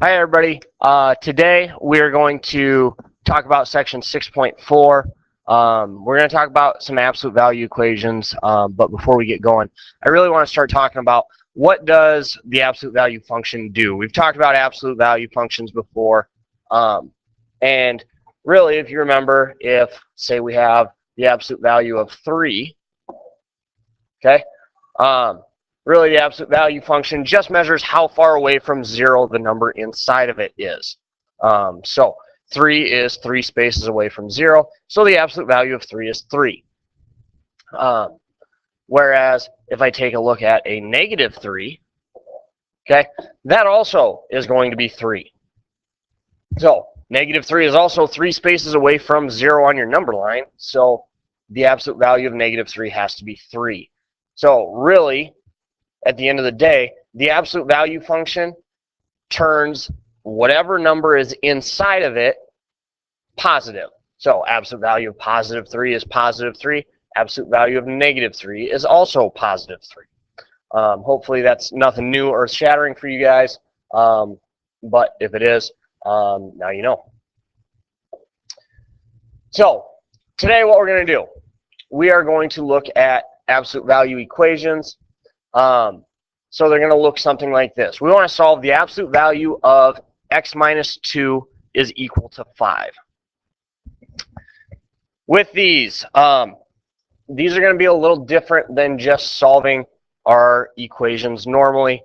Hi, everybody. Today we are going to talk about section 6.4. We're going to talk about some absolute value equations, but before we get going, I really want to start talking about what does the absolute value function do. We've talked about absolute value functions before, and really, if you remember, if, say, we have the absolute value of 3, okay, really, the absolute value function just measures how far away from 0 the number inside of it is. So 3 is 3 spaces away from 0, so the absolute value of 3 is 3. Whereas if I take a look at a negative 3, okay, that also is going to be 3. So negative 3 is also 3 spaces away from 0 on your number line, so the absolute value of negative 3 has to be 3. So really, at the end of the day, the absolute value function turns whatever number is inside of it positive. So absolute value of positive 3 is positive 3. Absolute value of negative 3 is also positive 3. Hopefully that's nothing new or shattering for you guys, but if it is, now you know. So today what we're going to do, we are going to look at absolute value equations. So they're going to look something like this. We want to solve the absolute value of x minus 2 is equal to 5. With these are going to be a little different than just solving our equations normally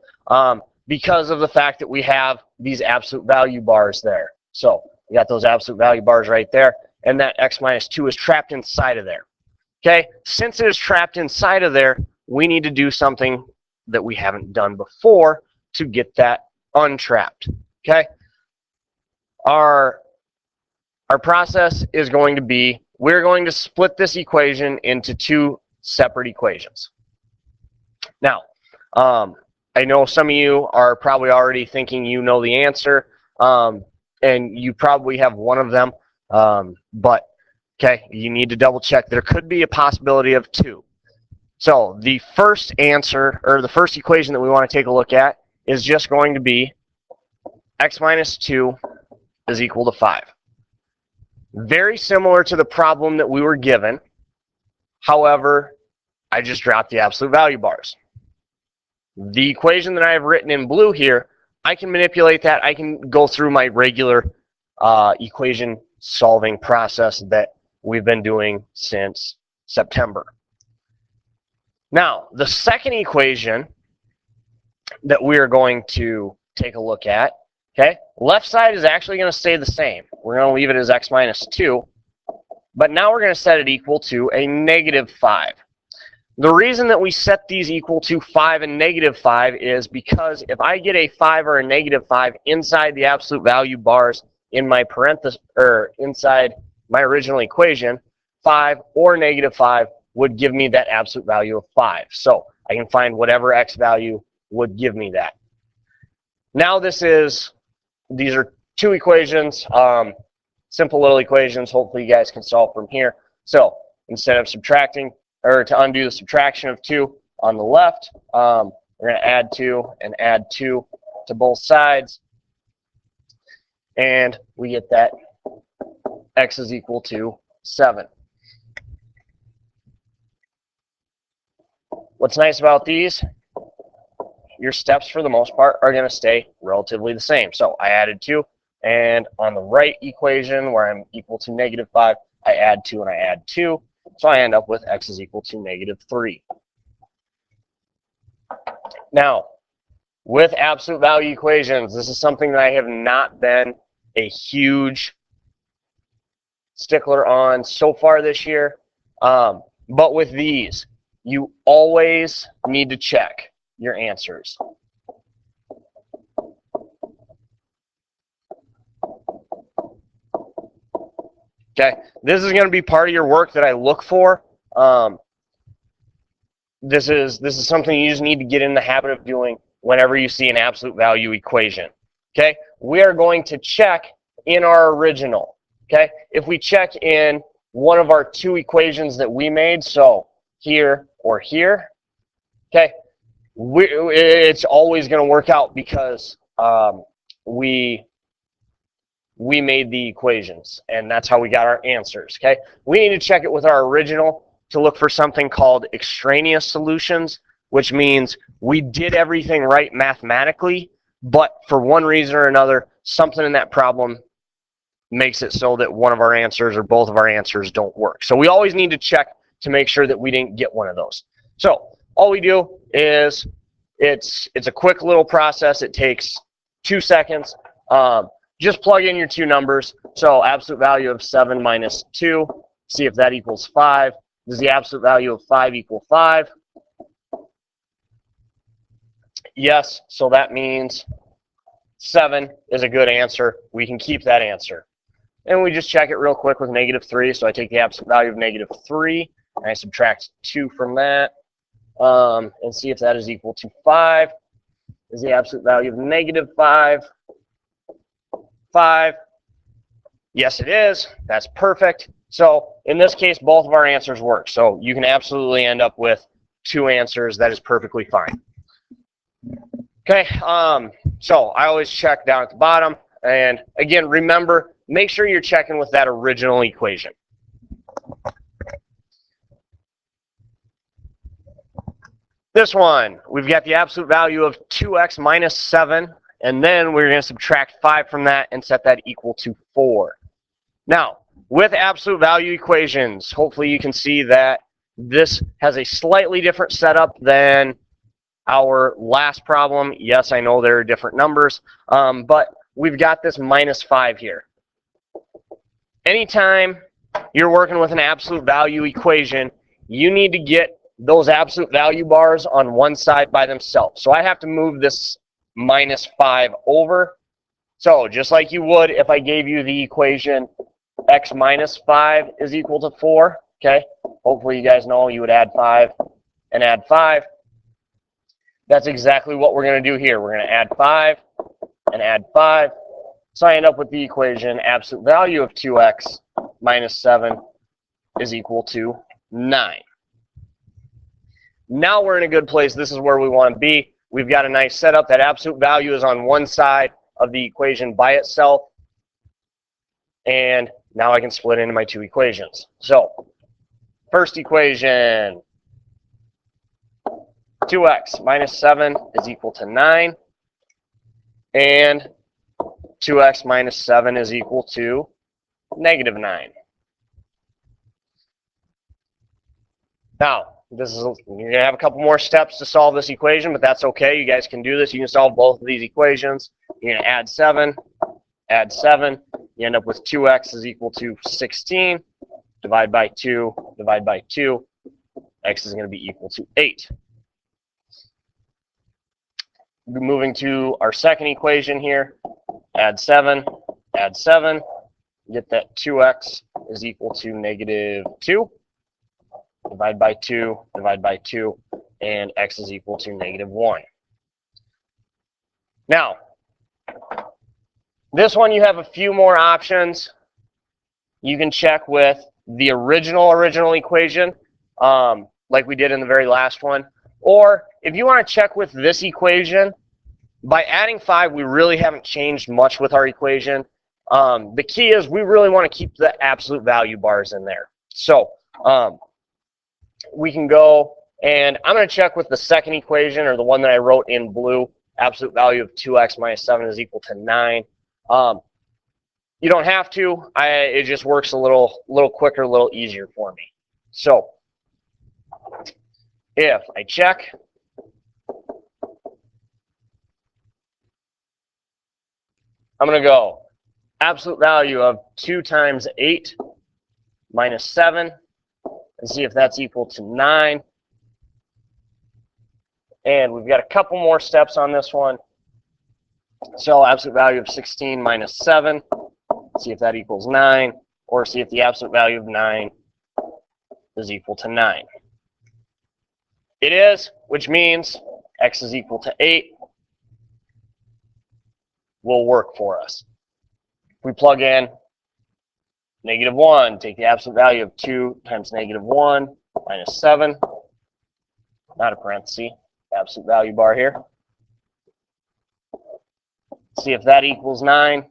because of the fact that we have these absolute value bars there. So we got those absolute value bars right there, and that x minus 2 is trapped inside of there. Okay, since it is trapped inside of there, we need to do something that we haven't done before to get that untrapped. Okay, our process is going to be, we're going to split this equation into 2 separate equations. Now, I know some of you are probably already thinking you know the answer, and you probably have one of them, but okay, you need to double check. There could be a possibility of 2. So the first answer, or the first equation that we want to take a look at, is just going to be x minus 2 is equal to 5. Very similar to the problem that we were given. However, I just dropped the absolute value bars. The equation that I have written in blue here, I can manipulate that. I can go through my regular equation solving process that we've been doing since September. Now, the second equation that we are going to take a look at, okay, left side is actually going to stay the same. We're going to leave it as x minus 2, but now we're going to set it equal to a negative 5. The reason that we set these equal to 5 and negative 5 is because if I get a 5 or a negative 5 inside the absolute value bars in my parenthesis, or inside my original equation, 5 or negative 5 would give me that absolute value of 5. So I can find whatever x value would give me that. Now these are 2 equations, simple little equations. Hopefully you guys can solve from here. So instead of subtracting, or to undo the subtraction of 2 on the left, we're going to add 2 and add 2 to both sides. And we get that x is equal to 7. What's nice about these, your steps for the most part are going to stay relatively the same. So I added 2, and on the right equation where I'm equal to negative 5, I add 2 and I add 2. So I end up with x is equal to negative 3. Now, with absolute value equations, this is something that I have not been a huge stickler on so far this year. But with these, you always need to check your answers. Okay, this is going to be part of your work that I look for. This is something you just need to get in the habit of doing whenever you see an absolute value equation. Okay, we are going to check in our original. Okay, if we check in one of our 2 equations that we made, so here or here, okay, it's always going to work out because we made the equations, and that's how we got our answers, okay? We need to check it with our original to look for something called extraneous solutions, which means we did everything right mathematically, but for one reason or another, something in that problem makes it so that one of our answers or both of our answers don't work. So we always need to check to make sure that we didn't get one of those. So all we do is it's a quick little process. It takes 2 seconds. Just plug in your two numbers. So absolute value of 7 minus 2, see if that equals 5. Does the absolute value of 5 equal 5? Yes, so that means 7 is a good answer. We can keep that answer. And we just check it real quick with -3. So I take the absolute value of -3, and I subtract 2 from that, and see if that is equal to 5. Is the absolute value of -5 5? Yes, it is. That's perfect. So in this case, both of our answers work. So you can absolutely end up with 2 answers. That is perfectly fine. Okay, so I always check down at the bottom. And again, remember, make sure you're checking with that original equation. This one, we've got the absolute value of 2x minus 7, and then we're going to subtract 5 from that and set that equal to 4. Now, with absolute value equations, hopefully you can see that this has a slightly different setup than our last problem. Yes, I know there are different numbers, but we've got this -5 here. Anytime you're working with an absolute value equation, you need to get those absolute value bars on one side by themselves. So I have to move this -5 over. So just like you would if I gave you the equation x minus 5 is equal to 4, okay? Hopefully you guys know you would add 5 and add 5. That's exactly what we're going to do here. We're going to add 5 and add 5. So I end up with the equation absolute value of 2x minus 7 is equal to 9. Now we're in a good place. This is where we want to be. We've got a nice setup. That absolute value is on one side of the equation by itself. And now I can split into my two equations. So first equation, 2x minus 7 is equal to 9. And 2x minus 7 is equal to -9. Now, you're going to have a couple more steps to solve this equation, but that's okay. You guys can do this. You can solve both of these equations. You're going to add 7. You end up with 2x is equal to 16. Divide by 2. Divide by 2. X is going to be equal to 8. Moving to our second equation here. Add 7. Get that 2x is equal to -2. Divide by 2, and x is equal to -1. Now, this one you have a few more options. You can check with the original equation, like we did in the very last one. Or if you want to check with this equation, by adding 5, we really haven't changed much with our equation. The key is we really want to keep the absolute value bars in there. So we can go, and I'm going to check with the second equation, or the one that I wrote in blue. Absolute value of 2x minus 7 is equal to 9. You don't have to. It just works a little quicker, a little easier for me. So if I check, I'm going to go absolute value of 2 times 8 minus 7, and see if that's equal to 9. And we've got a couple more steps on this one. So absolute value of 16 minus 7, see if that equals 9, or see if the absolute value of 9 is equal to 9. It is, which means x is equal to 8 will work for us. If we plug in -1, take the absolute value of 2 times -1 minus 7, not a parenthesis, absolute value bar here. See see if that equals 9.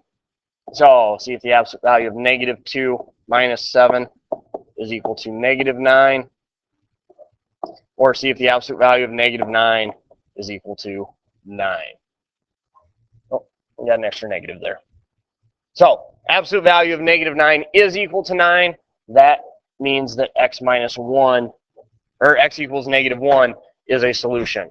So see if the absolute value of negative 2 minus 7 is equal to negative 9. Or see if the absolute value of negative 9 is equal to 9. Oh, we got an extra negative there. So absolute value of negative 9 is equal to 9. That means that x minus 1, or x equals negative 1, is a solution.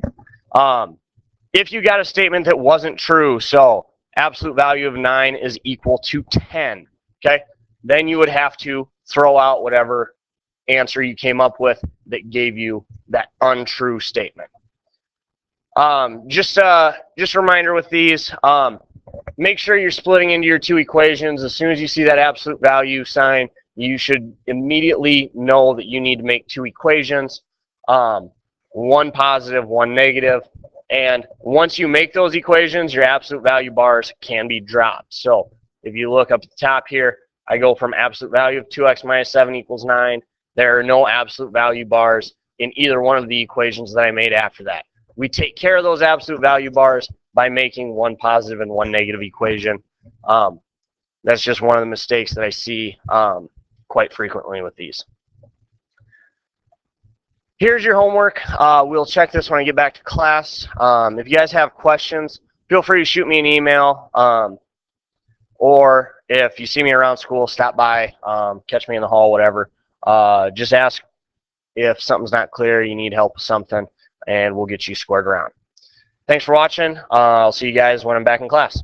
If you got a statement that wasn't true, so absolute value of 9 is equal to 10, okay, then you would have to throw out whatever answer you came up with that gave you that untrue statement. Just a reminder with these, make sure you're splitting into your two equations. As soon as you see that absolute value sign, you should immediately know that you need to make two equations, one positive, one negative. And once you make those equations, your absolute value bars can be dropped. So if you look up at the top here, I go from absolute value of 2x minus 7 equals 9. There are no absolute value bars in either one of the equations that I made after that. We take care of those absolute value bars by making one positive and one negative equation. That's just one of the mistakes that I see quite frequently with these. Here's your homework. We'll check this when I get back to class. If you guys have questions, feel free to shoot me an email. Or if you see me around school, stop by, catch me in the hall, whatever. Just ask if something's not clear, you need help with something, and we'll get you squared around. Thanks for watching. I'll see you guys when I'm back in class.